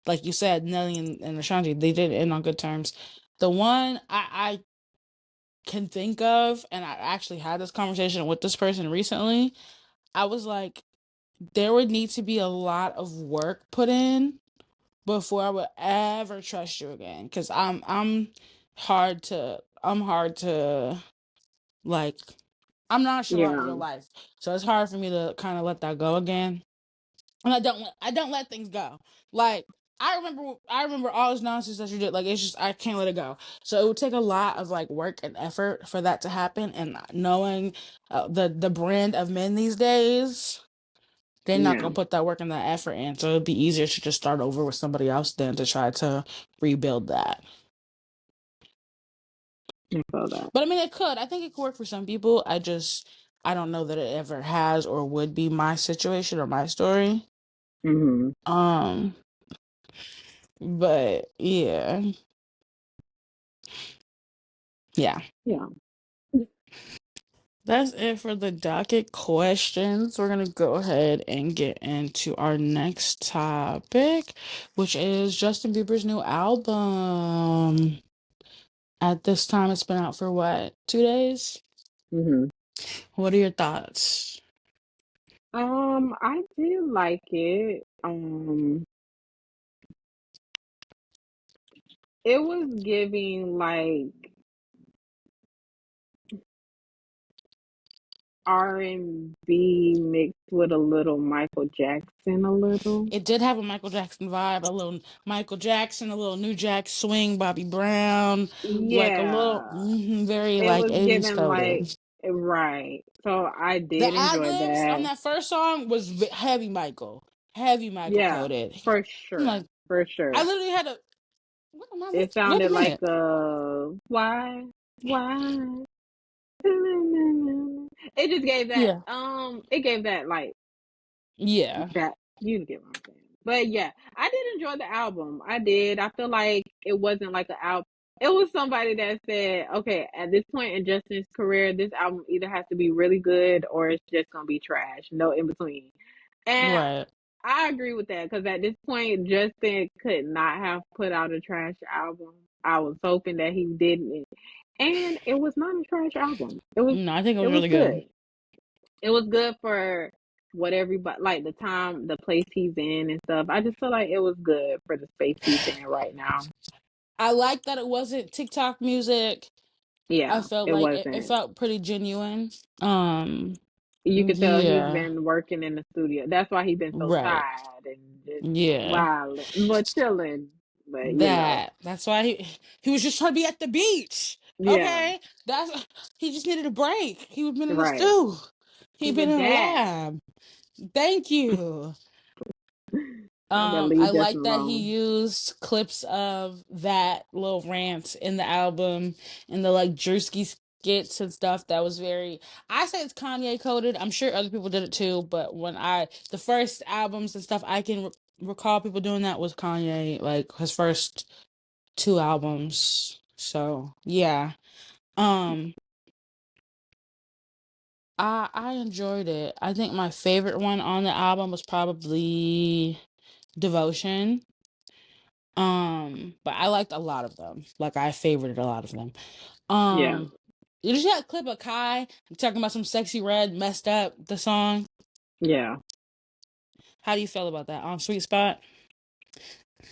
like you said, Nelly and Ashanti, they did end on good terms. The one I can think of, and I actually had this conversation with this person recently, I was like, there would need to be a lot of work put in before I would ever trust you again. Cause I'm hard to like, I'm nonchalant in Yeah. real life. So it's hard for me to kind of let that go again. And I don't let things go. Like, I remember all this nonsense that you did. Like, it's just, I can't let it go. So it would take a lot of like work and effort for that to happen. And knowing the brand of men these days, they're not Yeah. gonna put that work and that effort in. So it'd be easier to just start over with somebody else than to try to rebuild that. I feel that. But I mean, it could. I think it could work for some people. I don't know that it ever has or would be my situation or my story. Mhm. Um, but yeah, yeah. Yeah. That's it for the docket questions. We're gonna go ahead and get into our next topic, which is Justin Bieber's new album. At this time, it's been out for what, 2 days? Mhm. What are your thoughts? I did like it. It was giving like R&B mixed with a little Michael Jackson, a little. It did have a Michael Jackson vibe, a little Michael Jackson, a little New Jack Swing, Bobby Brown, like a little Yeah, very it like was 80s giving like coded. right. So I The did ad enjoy libs on that. that first song was heavy Michael Yeah, coded. for I'm sure, like, for I sure. literally had to what am I It wait a sounded like minute. why. It just gave that Yeah. it gave that like Yeah. that you get what I'm saying. But yeah, I did enjoy the album. I did. I feel like it wasn't like an album. It was somebody that said, okay, at this point in Justin's career, this album either has to be really good or it's just gonna be trash. No in between. And Right. I agree with that because at this point, Justin could not have put out a trash album. I was hoping that he didn't, and it was not a trash album. No, I think it It was was really good. good. It was good for what everybody like the time, the place he's in and stuff. I just feel like it was good for the space he's in right now. I like that it wasn't TikTok music. I Yeah, felt it like it wasn't. felt pretty genuine. Um, You could tell he's yeah, been working in the studio. That's why he's been so right. tired and just Yeah. wild, but chilling. But That's why he was just trying to be at the beach. yeah, Okay, that's he just needed a break. He was been in the right. stew. He'd He's been a in the dad. lab. Thank you. I better leave I Justin like that he alone. used clips of that little rant in the album and the like Drewski skits and stuff. That was very. I say it's Kanye coded. I'm sure other people did it too, but the first albums and stuff I can recall people doing that was Kanye, like his first two albums. So yeah, um, I enjoyed it. I think my favorite one on the album was probably Devotion. But I liked a lot of them. Like I favorited a lot of them. Yeah, Um, you just had a clip of Kai talking about some sexy red messed up the song. yeah. How do you feel about that? Sweet Spot.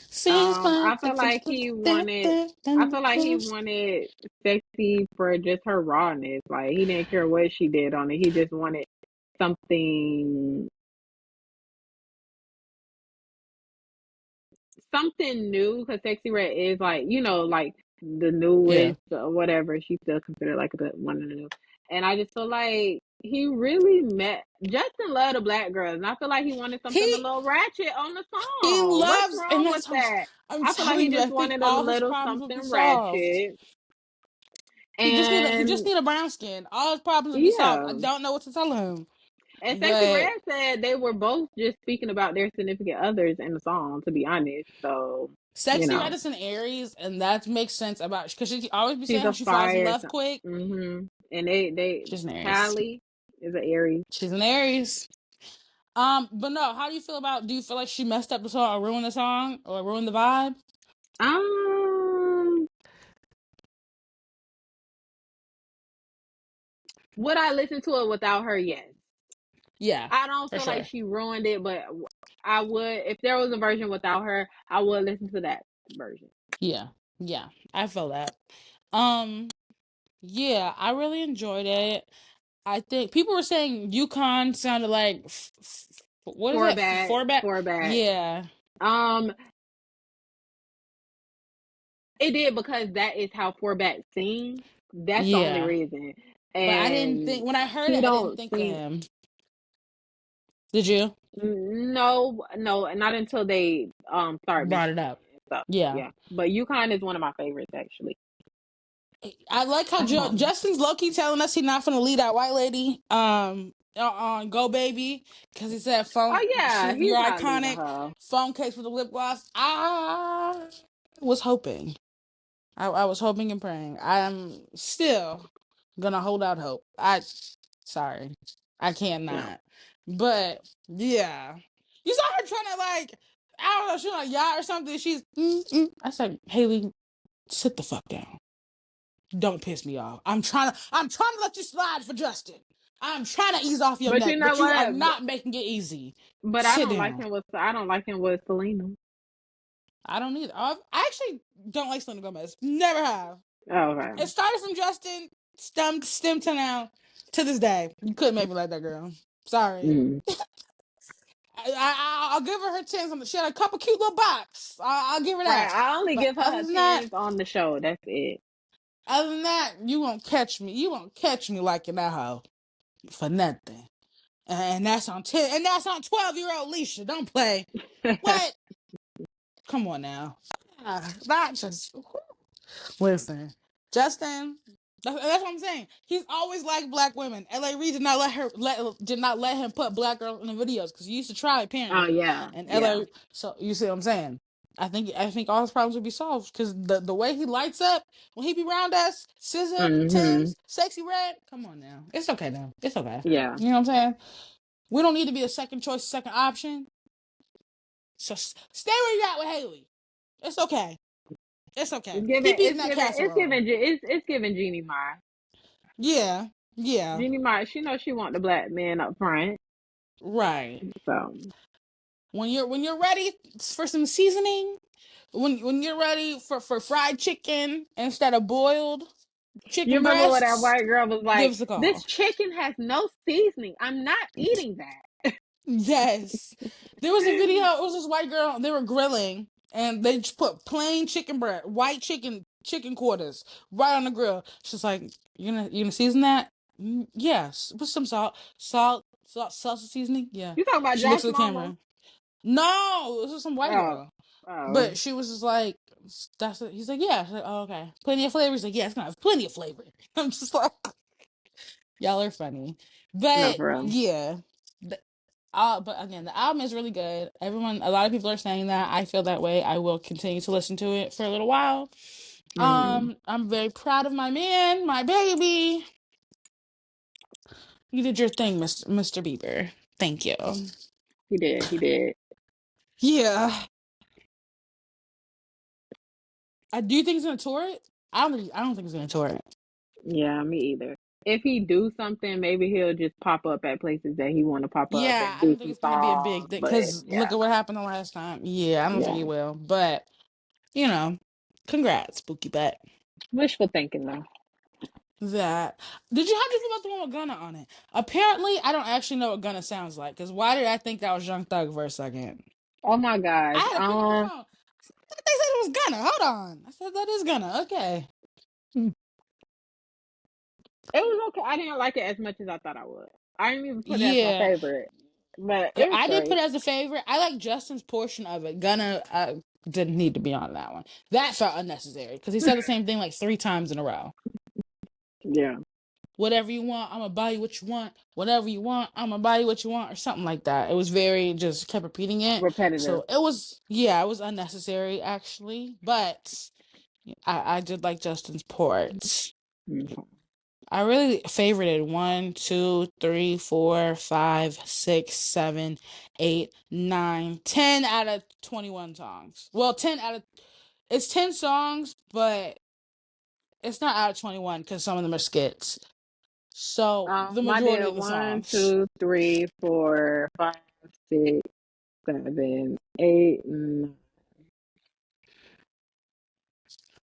Sweet Spot. I feel like I feel like he wanted sexy for just her rawness. Like he didn't care what she did on it. He just wanted something something new because Sexy Red is like like the Yeah. newest or whatever. She's still considered like the one of the new. And I just feel like he really met Justin loved the black girls, and I feel like he wanted something a He little ratchet on the he song. What's loves, and wrong with that's what that? I'm I feel like he telling you. just I think wanted a all his little problems would be something solved. ratchet, He just and need a brown skin. All his problems would be solved. I yeah, don't know what to tell him. And Sexy But Red said they were both just speaking about their significant others in the song, to be honest. So, you Sexy know, Red is an Aries, and that makes sense about because she always be she's saying how a she falls in fire. love quick. And they, She's an Aries. Callie is an Aries. She's an Aries. But no, how do you feel about? Do you feel like she messed up the song or ruined the song or ruined the vibe? Um, would I listen to it without her? Yes. Yeah, I don't for feel like sure. she ruined it, but I would, if there was a version without her, I would listen to that version. Yeah, yeah, I feel that. Yeah, I really enjoyed it. I think people were saying Yukon sounded like what is For that? bad, Four for bad. Yeah, Um, it did because that is how Forbat sings. That's the only yeah. reason. But I didn't And think when I heard he it, I didn't don't think of sing. him. Did you? No, no, not until they start Brought it mentioning up. it and stuff. Yeah. Yeah, but Yukon is one of my favorites actually. I like how Justin's low-key telling us he's not gonna lead that white lady on Go Baby because he said Oh yeah, you're he's not leaving iconic, her. phone case with the lip gloss. I was hoping. I was hoping and praying. I'm still gonna hold out hope. Sorry. I can't Yeah, not. But yeah. You saw her trying to like I don't know, she's on a yacht or something. I said, Haley, sit the fuck down. Don't piss me off. I'm trying to let you slide for Justin. I'm trying to ease off your but neck, you know but you are what? not making it easy. But Sit down. I don't like him with Selena. I don't either. I actually don't like Selena Gomez. Never have. Oh, It okay. started from Justin, stem to now, to this day. You couldn't make me like that girl. Sorry. Mm. I'll give her chance. She had a couple cute little bops. I'll give her Right. that. I only But give her her tens on the show. That's it. other than that, you won't catch me. You won't catch me liking that hoe for nothing. And that's on 10. And that's on 12-year-old Leisha. Don't play. What? Come on now. Not just listen. Justin. That's what I'm saying. He's always liked black women. LA Reid did not let him put black girls in the videos because he used to try Oh apparently. yeah, And yeah. LA, so you see what I'm saying? I think all his problems would be solved because the way he lights up when he be around us, SZA, Mhm. Tim's, Sexy Red. Come on now, it's okay now. It's okay. Yeah. You know what I'm saying? We don't need to be a second choice, second option. So stay where you at with Haley. It's okay. It's okay. He beating that casserole. It's giving Jeannie Mai. Yeah. Yeah. Jeannie Mai, she knows she want the black man up front. Right. So When you're ready for some seasoning, when you're ready for fried chicken instead of boiled you chicken remember what that breasts, white girl was give like? us a This call. chicken has no seasoning. I'm not eating that. Yes. There was a video, it was this white girl, they were grilling and they just put plain chicken breast, white chicken quarters right on the grill. She's like, you gonna season that? Yes. Put some salsa seasoning? Yeah. You talking about She looks Josh at the Mama? camera. No, this was some white Oh, girl. oh, But she was just like, that's it. He's like, yeah. She's like, oh, okay. Plenty of flavor. He's like, yeah, it's gonna have plenty of flavor. I'm just like, y'all are funny. no, But for real. yeah. But again, the album is really good. A lot of people are saying that. I feel that way. I will continue to listen to it for a little while. Mm, I'm very proud of my man, my baby. You did your thing, Mr. Bieber. Thank you. he did. He did. Yeah. I do think he's gonna tour it. I don't think he's gonna tour it. Yeah, me either. If he do something, maybe he'll just pop up at places that he want to pop up Yeah, and I do don't think some it's gonna be a songs. big thing But because look yeah, at what happened the last time. Yeah, I don't think yeah. he will. But you know, congrats, Spooky Butt. Wishful thinking though. That did you How did you feel about the one with Gunna on it? Apparently, I don't actually know what Gunna sounds like. Because why did I think that was Young Thug for a second? Oh my I gosh. had to put it on my phone. I thought they said it was Gunna. Hold on. I said that is Gunna. Okay. It was okay. I didn't like it as much as I thought I would. I didn't even put it as my Yeah, favorite, but it was I did put great. it as a favorite. I like Justin's portion of it. Gunna didn't need to be on that one. That felt unnecessary because he said the same thing like 3 times in a row. Yeah. whatever you want, I'm gonna buy you what you want. Whatever you want, I'm gonna buy you what you want, or something like that. It was very just kept repeating it. Repetitive. So it was, yeah, it was unnecessary actually. But I did like Justin's port. Okay. I really favorited 1, 2, 3, 4, 5, 6, 7, 8, 9, 10 out of 21 songs. Well, 10 out of it's 10 songs, but it's not out of 21 because some of them are skits. So the My majority dad, of the one, songs. 2, 3, 4, 5, 6, 7, 8, 9.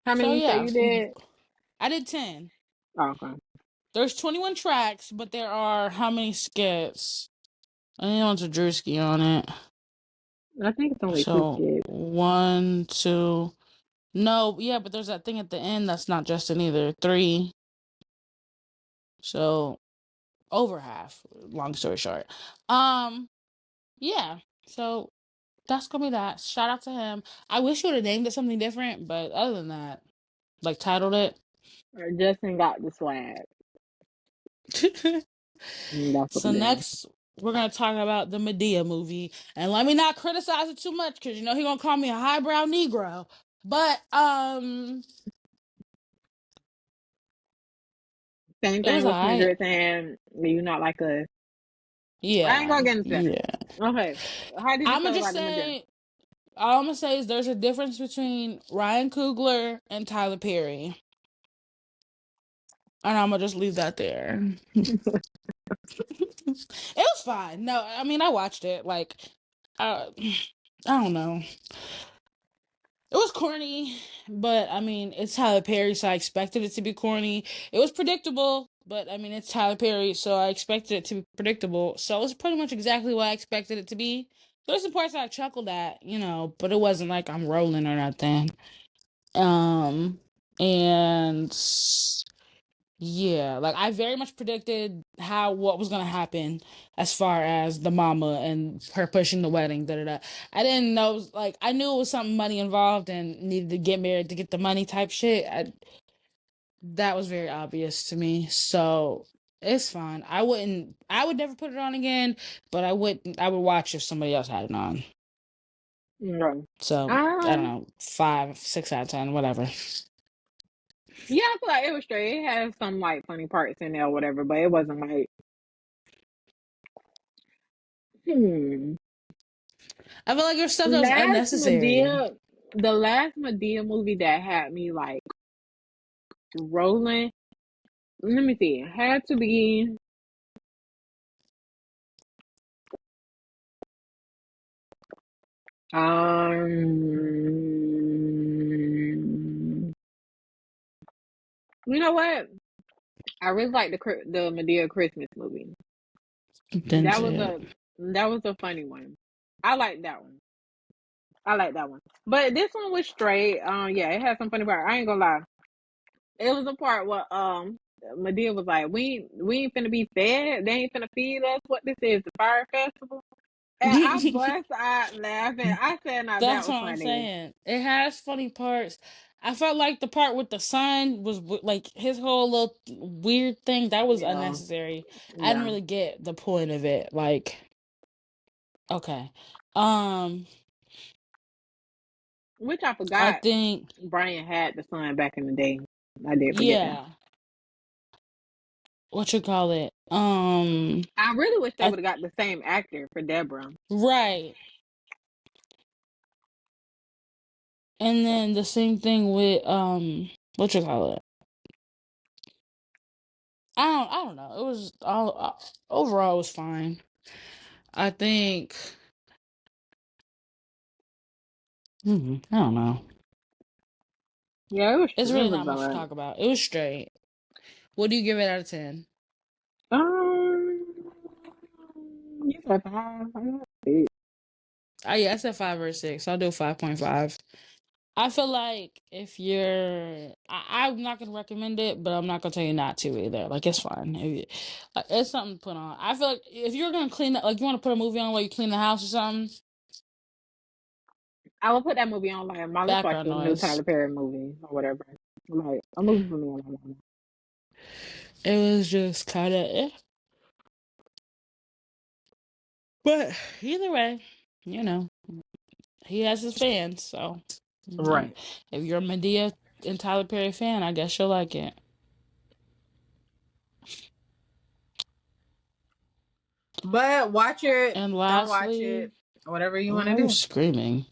How So many you say yeah, you did? I did 10. Oh, okay. There's 21 tracks, but there are how many skits? I think one's a Drewski on it. I think it's only two So kids. 1, 2. No, yeah, but there's that thing at the end that's not Justin either. 3. So over half. Long story short. Yeah. So that's gonna be that. Shout out to him. I wish you would have named it something different, but other than that, like titled it. Justin got the swag. That's what So it is. next we're gonna talk about the Madea movie, and let me not criticize it too much because you know he gonna call me a highbrow Negro. But Same it was thing with alright. Kendrick saying you not like us. I ain't Yeah, gonna get into that. yeah. Okay. How did you I'm feel gonna just about the Madea? say all I'm gonna say is there's a difference between Ryan Coogler and Tyler Perry, and I'm gonna just leave that there. It was fine. No, I mean I watched it. Like, I don't know. It was corny, but I mean it's Tyler Perry, so I expected it to be corny. It was predictable, but I mean it's Tyler Perry, so I expected it to be predictable. So it was pretty much exactly what I expected it to be. There's some parts I chuckled at, you know, but it wasn't like I'm rolling or nothing. And yeah, like I very much predicted what was gonna happen as far as the mama and her pushing the wedding. Da da da. I didn't know, like I knew it was something money involved and needed to get married to get the money type shit. That was very obvious to me. So it's fine. I would never put it on again, but I would watch if somebody else had it on. No. So I don't know, 5, 6 out of 10, whatever. Yeah, I feel like it was straight. It had some like funny parts in there or whatever, but it wasn't like hmm. I feel like there's stuff that was Last unnecessary. Medea the last Medea movie that had me like rolling. Let me see. It had to be you know what? I really like the Medea Christmas movie. Didn't That see was it. a funny one. I like that one. I like that one. But this one was straight. Yeah, it had some funny part. I ain't gonna lie. It was a part where Medea was like, we ain't finna be fed. They ain't finna feed us. What this is, the fire festival? And I bust out laughing. I said, "Now that That's was what I'm funny." saying. It has funny parts. I felt like the part with the son was like his whole little weird thing that was Yeah, unnecessary. I didn't yeah. really get the point of it. Like, okay, um, Which I I forgot. think Brian had the son back in the day. I did forget that. yeah, what you call it? I really wish they I would have got the same actor for Deborah. right, and then the same thing with what you call it? I don't know. It was all overall it was fine. I think I don't know. Yeah, it was. It's It really was not much to alright. talk about. It was straight. What do you give it out of 10? Um, you said five. Yeah, I said 5 or 6. I'll do 5.5. I feel like if I'm not gonna recommend it, but I'm not gonna tell you not to either. Like it's fine. It's something to put on. I feel like if you're gonna clean it, like you want to put a movie on while you clean the house or something, I will put that movie on like let's watch background the new noise. Tyler Perry movie or whatever. Like a movie for me. It was just kind of But either way, you know, he has his fans. So Right. if you're a Madea and Tyler Perry fan, I guess you'll like it. But watch it. And Don't watch it. lastly, Whatever you want why to are you do. screaming?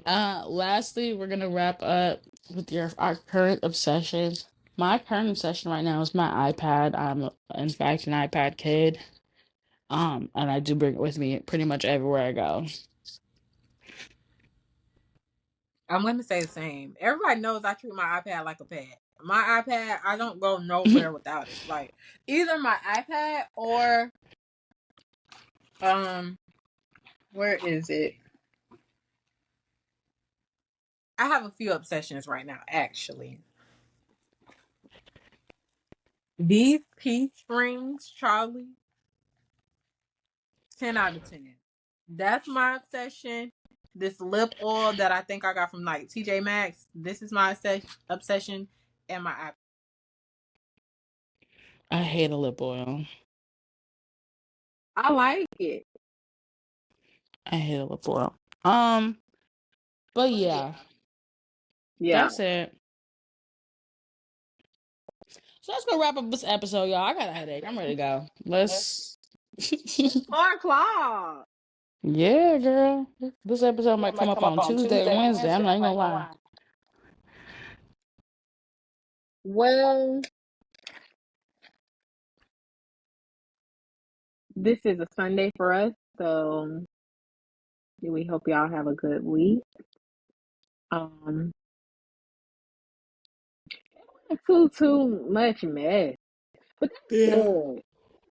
Lastly, we're gonna wrap up with our current obsession. My current obsession right now is my iPad. I'm in fact an iPad kid. And I do bring it with me pretty much everywhere I go. I'm gonna say the same. Everybody knows I treat my iPad like a pet. My iPad, I don't go nowhere without it. Like either my iPad or where is it? I have a few obsessions right now, actually. These peach strings, Charlie, 10 out of 10. That's my obsession. This lip oil that I think I got from like TJ Maxx. This is my obsession. And my iPad. I hate a lip oil. I like it. I hate a lip oil. But yeah, Yeah. that's it. So let's go wrap up this episode, y'all. I got a headache. I'm ready to go. Let's. 4 o'clock. Yeah, girl. This episode might come up on Tuesday or Wednesday. I'm not even gonna lie. Well, this is a Sunday for us, so we hope y'all have a good week. Too much mess, but that's Yeah. good.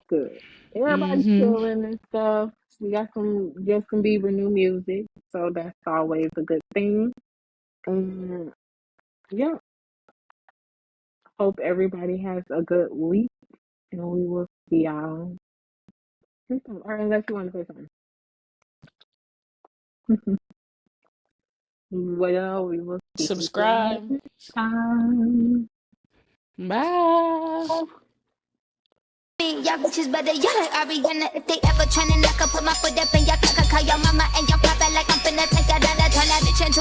Good. Everybody's Mm-hmm. chilling and stuff. We got some Justin Bieber new music, so that's always a good thing. And yeah, hope everybody has a good week, and we will see y'all. Or unless you want to say something. Well, we will see you Subscribe. next time. Bye. Y'all bitches better yell like Ariana. If they ever tryna knock, I put my foot up in y'all cock, call your mama and y'all pop it like I'm finna take that turn that bitch into